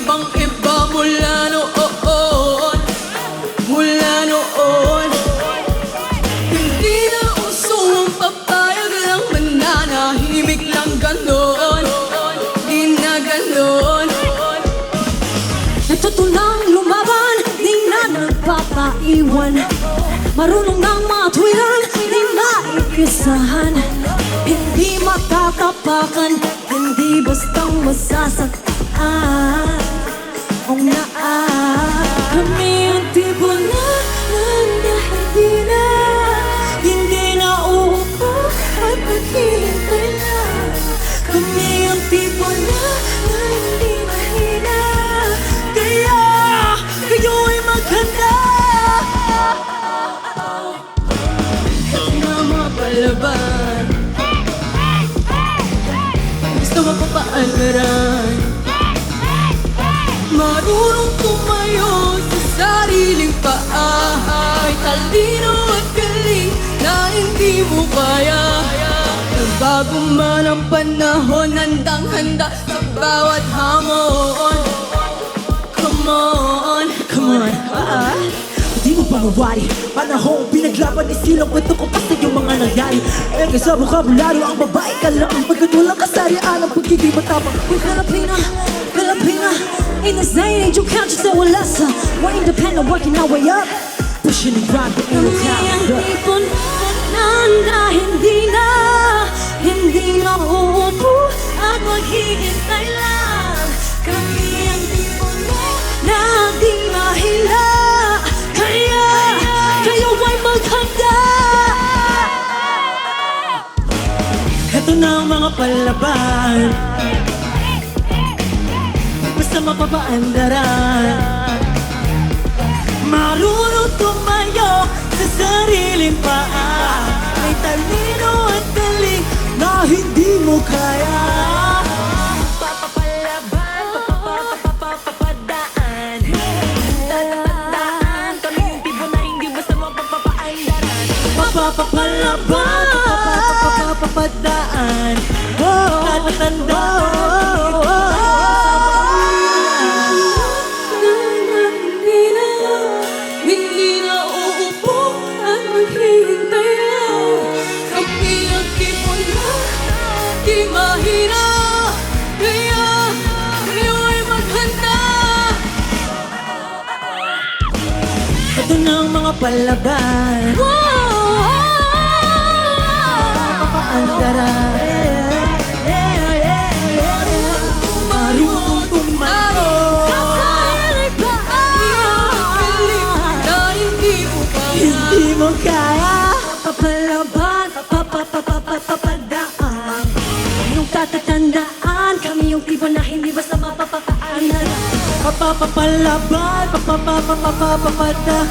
ibang-iba mula noon. Mula noon, hindi na uso ang papayag lang mananahimik lang ganon. Di na ganon. Natutunang lumaban, di na nagpapaiwan. Marunong ng matwiran, di maipisahan. Hindi matatapakan, hindi bastang masasaktan. Kung kami ang tipo na hindi na uupo at maghihintay na. Kami ang tipo na hindi mahina, kaya kayo'y maghanda. Ito na mga palaban, gusto mapapaalaran. Marunong tumayo sa sariling paa. May talino at galing na hindi mo kaya. Nagbago man ang panahon, handang-handa sa bawat hamon. Come on, Come on, di mo pa mawari. Panahong pinaglaban ni silang kwento ko pa sa iyong mga nangyari. Eh sa bukabularyo ang babae ka lang, pagkat walang kasarian ang pagiging matapang. We're Filipina, Filipina. In this day and age you can't just say we're lesser. We're independent, working our way up, pushing and grinding in the town. Kami ang tipon na hindi na uupo at maghihintay lang. Kami ang tipon na di mahila, kaya kayo ay maghanda. Ito na ang mga palaban, basta mapapaandaran. Marunong tumayo sa sariling paa. May talino at galing na hindi mo kaya. Papapalaban, papapadaan. Tatatandaan, kami yung tipo na hindi basta mapapaandaran. Papapalaban, papapadaan. Tatatandaan. di mahina, kaya kayo'y maghanda. Ito na ang mga palaban, papaandaran. Marunong tumayo Na hindi mo kaya. hindi mo kaya. Papalaban, papapadaan. Yung tatatandaan, kami yung tipo na hindi basta mapapapaanan. Papapalaban, papapadaan.